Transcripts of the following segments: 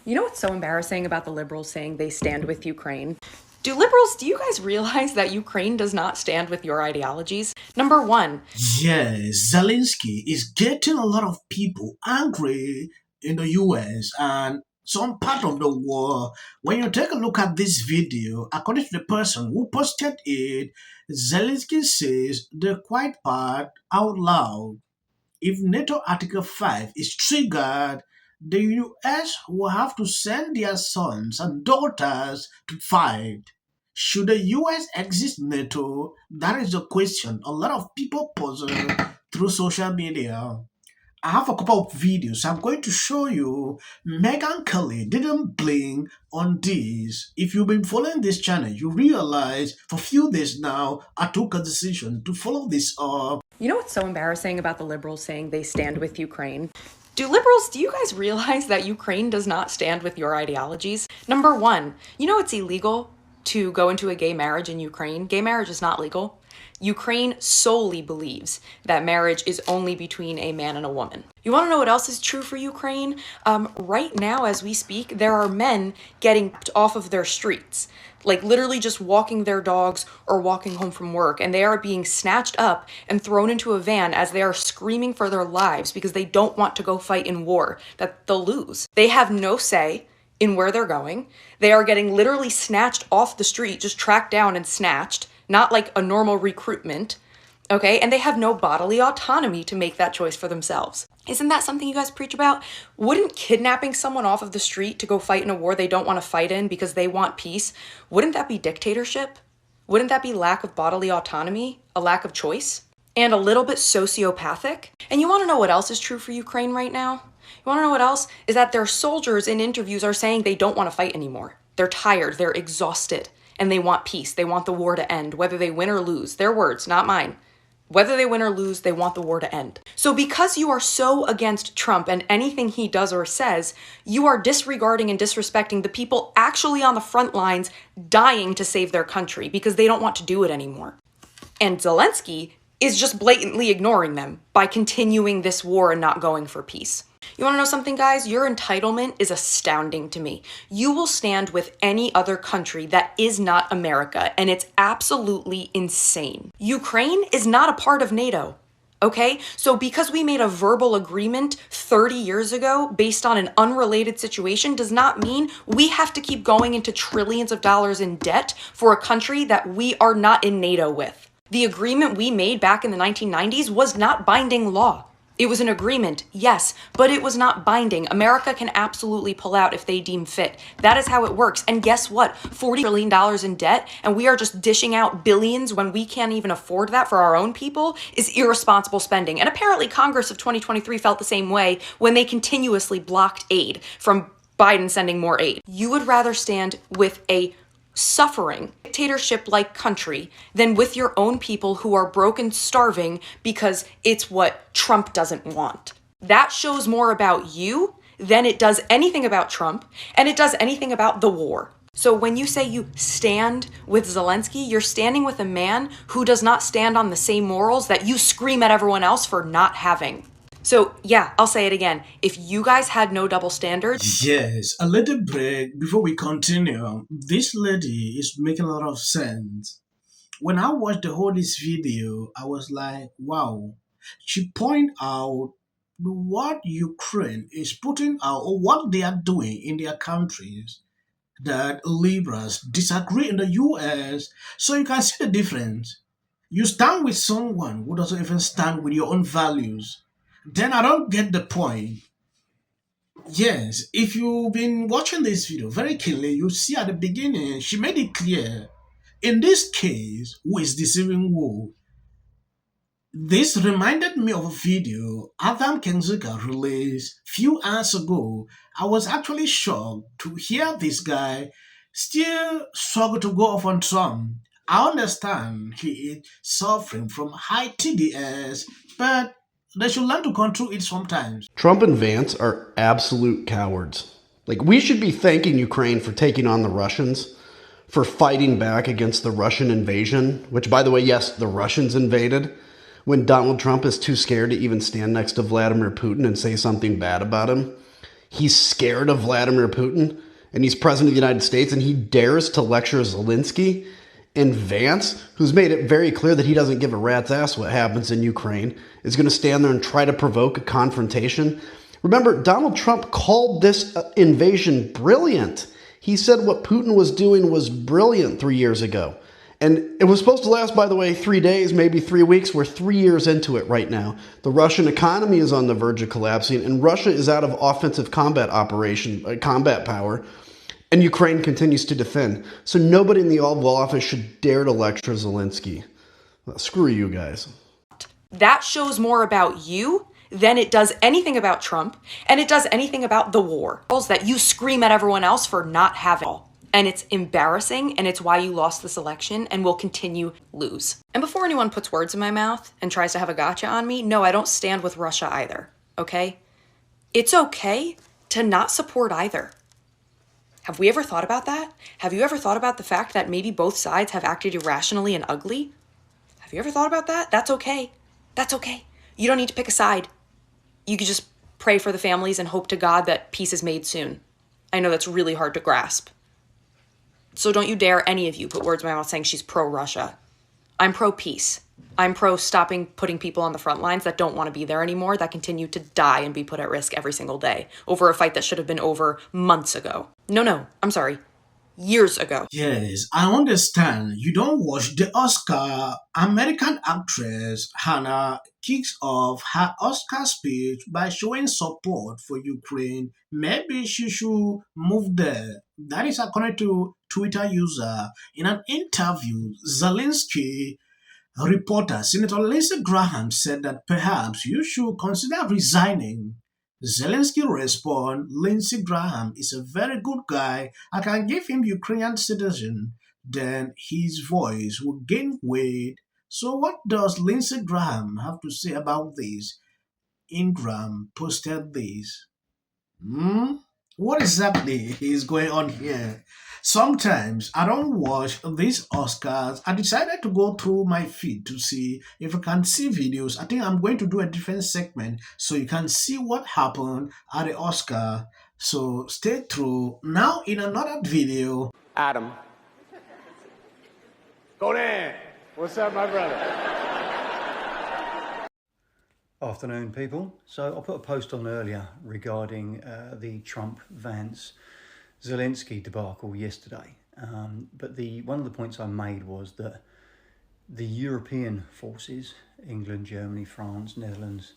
You know what's so embarrassing about the liberals saying they stand with Ukraine? Do you guys realize that Ukraine does not stand with your ideologies? Number one. Yes, Zelensky is getting a lot of people angry in the US and some part of the world. When you take a look at this video, according to the person who posted it, Zelensky says the quiet part out loud. If NATO Article 5 is triggered, the US will have to send their sons and daughters to fight. Should the US exit NATO? That is the question a lot of people puzzle through social media. I have a couple of videos. I'm going to show you Megyn Kelly didn't blink on this. If you've been following this channel, you realize for a few days now, I took a decision to follow this up. You know what's so embarrassing about the liberals saying they stand with Ukraine? Do you guys realize that Ukraine does not stand with your ideologies? Number one, you know it's illegal to go into a gay marriage in Ukraine? Gay marriage is not legal. Ukraine solely believes that marriage is only between a man and a woman. You want to know what else is true for Ukraine? Right now, as we speak, there are men getting off of their streets, like literally just walking their dogs or walking home from work, and they are being snatched up and thrown into a van as they are screaming for their lives because they don't want to go fight in war that they'll lose. They have no say in where they're going. They are getting literally snatched off the street, just tracked down and snatched, not like a normal recruitment, okay? And they have no bodily autonomy to make that choice for themselves. Isn't that something you guys preach about? Wouldn't kidnapping someone off of the street to go fight in a war they don't want to fight in because they want peace, wouldn't that be dictatorship? Wouldn't that be lack of bodily autonomy, a lack of choice, and a little bit sociopathic? And you want to know what else is true for Ukraine right now? You want to know what else? Is that their soldiers in interviews are saying they don't want to fight anymore. They're tired, they're exhausted, and they want peace. They want the war to end, whether they win or lose. Their words, not mine. Whether they win or lose, they want the war to end. So because you are so against Trump and anything he does or says, you are disregarding and disrespecting the people actually on the front lines dying to save their country because they don't want to do it anymore. And Zelensky is just blatantly ignoring them by continuing this war and not going for peace. You want to know something, guys? Your entitlement is astounding to me. You will stand with any other country that is not America, and it's absolutely insane. Ukraine is not a part of NATO, okay? So because we made a verbal agreement 30 years ago based on an unrelated situation does not mean we have to keep going into trillions of dollars in debt for a country that we are not in NATO with. The agreement we made back in the 1990s was not binding law. It was an agreement, yes, but it was not binding. America can absolutely pull out if they deem fit. That is how it works. And guess what? $40 trillion in debt, and we are just dishing out billions when we can't even afford that for our own people, is irresponsible spending. And apparently Congress of 2023 felt the same way when they continuously blocked aid from Biden sending more aid. You would rather stand with a suffering dictatorship-like country than with your own people who are broken, starving because it's what Trump doesn't want. That shows more about you than it does anything about Trump, and it does anything about the war. So when you say you stand with Zelensky, you're standing with a man who does not stand on the same morals that you scream at everyone else for not having. So yeah, I'll say it again. If you guys had no double standards... Yes, a little break before we continue. This lady is making a lot of sense. When I watched the whole this video, I was like, wow. She pointed out what Ukraine is putting out or what they are doing in their countries that liberals disagree in the US. So you can see the difference. You stand with someone who doesn't even stand with your own values. Then I don't get the point. Yes, if you've been watching this video very keenly, you see at the beginning, she made it clear. In this case, who is deceiving who? This reminded me of a video Adam Kenzuka released few hours ago. I was actually shocked to hear this guy still struggle to go off on Trump. I understand he is suffering from high TDS, but they should learn to control it sometimes. Trump and Vance are absolute cowards. Like, we should be thanking Ukraine for taking on the Russians, for fighting back against the Russian invasion, which, by the way, yes, the Russians invaded, when Donald Trump is too scared to even stand next to Vladimir Putin and say something bad about him. He's scared of Vladimir Putin, and he's president of the United States, and he dares to lecture Zelensky. And Vance, who's made it very clear that he doesn't give a rat's ass what happens in Ukraine, is going to stand there and try to provoke a confrontation. Remember, Donald Trump called this invasion brilliant. He said what Putin was doing was brilliant 3 years ago. And it was supposed to last, by the way, 3 days, maybe 3 weeks. We're 3 years into it right now. The Russian economy is on the verge of collapsing, and Russia is out of offensive combat power, and Ukraine continues to defend. So nobody in the Oval Office should dare to lecture Zelensky. Well, screw you guys. That shows more about you than it does anything about Trump, and it does anything about the war. That you scream at everyone else for not having all. And it's embarrassing, and it's why you lost this election and will continue lose. And before anyone puts words in my mouth and tries to have a gotcha on me, no, I don't stand with Russia either, okay? It's okay to not support either. Have we ever thought about that? Have you ever thought about the fact that maybe both sides have acted irrationally and ugly? Have you ever thought about that? That's okay. That's okay. You don't need to pick a side. You could just pray for the families and hope to God that peace is made soon. I know that's really hard to grasp. So don't you dare, any of you, put words in my mouth saying she's pro-Russia. I'm pro-peace. I'm pro-stopping putting people on the front lines that don't want to be there anymore, that continue to die and be put at risk every single day over a fight that should have been over months ago. No, I'm sorry. Years ago. Yes, I understand. You don't watch the Oscar. American actress Hannah kicks off her Oscar speech by showing support for Ukraine. Maybe she should move there. That is according to Twitter user. In an interview, Zelensky reporter Senator Lindsey Graham said that perhaps you should consider resigning. Zelensky responded, Lindsey Graham is a very good guy. I can give him Ukrainian citizen. Then his voice will gain weight. So what does Lindsey Graham have to say about this? Ingram posted this. What exactly is going on here? Sometimes I don't watch these Oscars. I decided to go through my feed to see if I can see videos. I think I'm going to do a different segment so you can see what happened at the Oscar. So stay through. Now in another video. Adam. Go there. What's up, my brother? Afternoon, people. So I put a post on earlier regarding the Trump-Vance Zelensky debacle yesterday. But one of the points I made was that the European forces, England, Germany, France, Netherlands,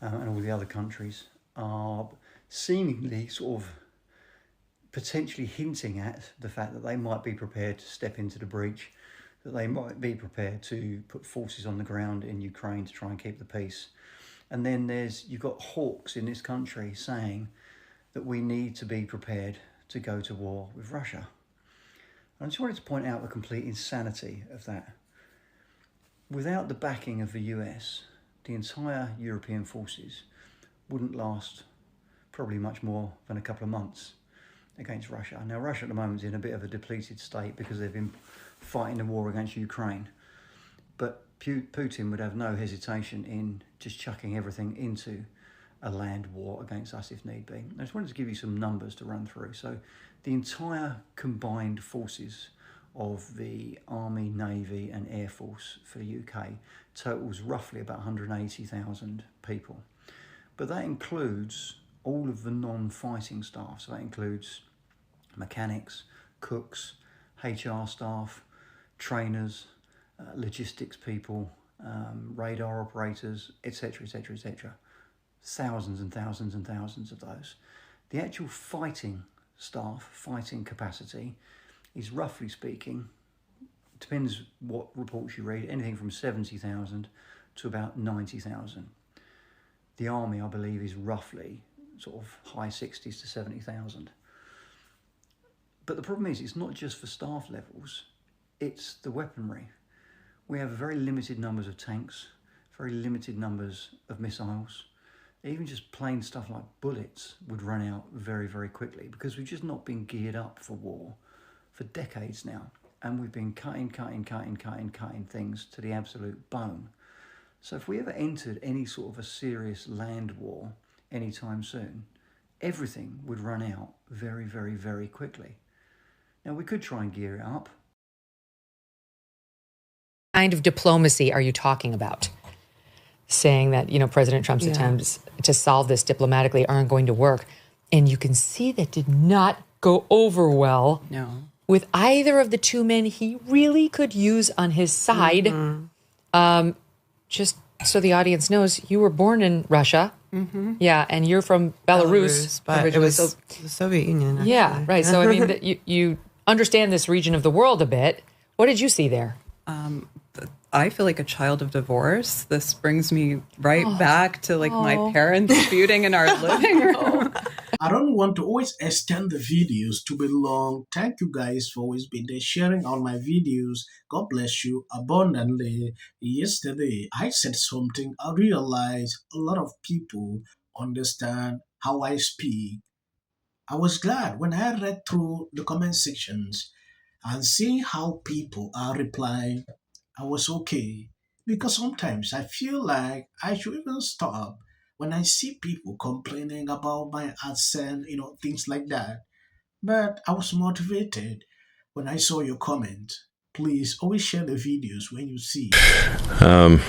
and all the other countries, are seemingly sort of potentially hinting at the fact that they might be prepared to step into the breach, that they might be prepared to put forces on the ground in Ukraine to try and keep the peace. And then you've got hawks in this country saying that we need to be prepared to go to war with Russia. I just wanted to point out the complete insanity of that. Without the backing of the US, the entire European forces wouldn't last probably much more than a couple of months against Russia. Now, Russia at the moment is in a bit of a depleted state because they've been fighting the war against Ukraine. But Putin would have no hesitation in just chucking everything into a land war against us if need be. I just wanted to give you some numbers to run through. So the entire combined forces of the Army, Navy and Air Force for the UK totals roughly about 180,000 people. But that includes all of the non-fighting staff. So that includes mechanics, cooks, HR staff, trainers, logistics people, radar operators, etc., etc., etc. Thousands and thousands and thousands of those. The actual fighting staff, fighting capacity, is roughly speaking, depends what reports you read, anything from 70,000 to about 90,000. The army, I believe, is roughly sort of high 60s to 70,000. But the problem is, it's not just for staff levels, it's the weaponry. We have very limited numbers of tanks, very limited numbers of missiles. Even just plain stuff like bullets would run out very, very quickly because we've just not been geared up for war for decades now. And we've been cutting things to the absolute bone. So if we ever entered any sort of a serious land war anytime soon, everything would run out very, very, very quickly. Now, we could try and gear it up. What kind of diplomacy are you talking about? Saying that, you know, President Trump's attempts to solve this diplomatically aren't going to work. And you can see that did not go over well with either of the two men he really could use on his side. Just so the audience knows, you were born in Russia. Yeah, and you're from Belarus. But it was the Soviet Union. Actually. Yeah, right. So, I mean, that you understand this region of the world a bit. What did you see there? I feel like a child of divorce. This brings me right back to like my parents feuding in our living room. I don't want to always extend the videos to be long. Thank you guys for always being there sharing all my videos. God bless you abundantly. Yesterday, I said something. I realized a lot of people understand how I speak. I was glad when I read through the comment sections and seeing how people are replying. I was okay because sometimes I feel like I should even stop when I see people complaining about my accent, you know, things like that. But I was motivated when I saw your comment. Please always share the videos when you see. Yeah,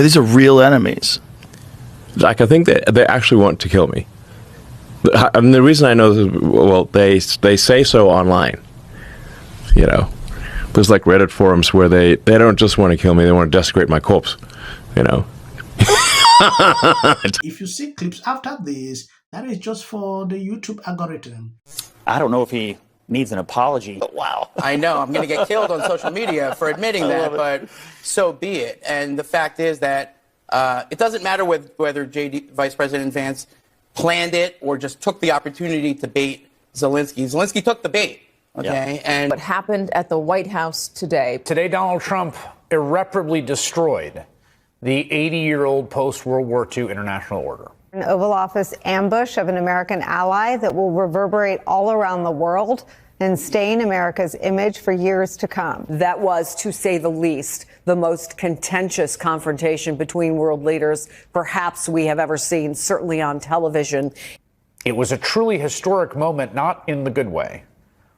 these are real enemies. Like, I think that they actually want to kill me. I mean, the reason I know this is, well, they say so online, you know. There's like Reddit forums where they don't just want to kill me, they want to desecrate my corpse, you know. If you see clips after this, that is just for the YouTube algorithm. I don't know if he needs an apology. Wow. I know, I'm going to get killed on social media for admitting that, but so be it. And the fact is that it doesn't matter whether Vice President Vance planned it or just took the opportunity to bait Zelensky. Zelensky took the bait. Okay, and what happened at the White House today? Today, Donald Trump irreparably destroyed the 80-year-old post-World War II international order. An Oval Office ambush of an American ally that will reverberate all around the world and stain America's image for years to come. That was, to say the least, the most contentious confrontation between world leaders perhaps we have ever seen, certainly on television. It was a truly historic moment, not in the good way.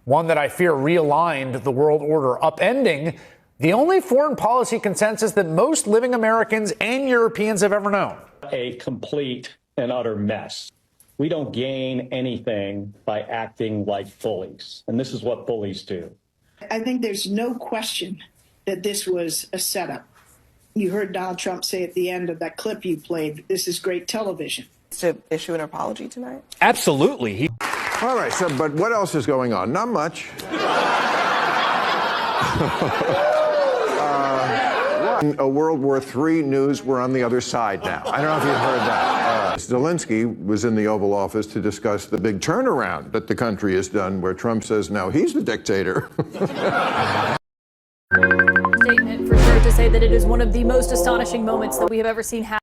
One that I fear realigned the world order, upending the only foreign policy consensus that most living Americans and Europeans have ever known. A complete and utter mess. We don't gain anything by acting like bullies, and this is what bullies do. I think there's no question that this was a setup. You heard Donald Trump say at the end of that clip you played, this is great television. To issue an apology tonight? Absolutely. All right, so, but what else is going on? Not much. A World War III news, we're on the other side now. I don't know if you've heard that. Zelensky was in the Oval Office to discuss the big turnaround that the country has done, where Trump says now he's the dictator. Statement for sure to say that it is one of the most astonishing moments that we have ever seen happen.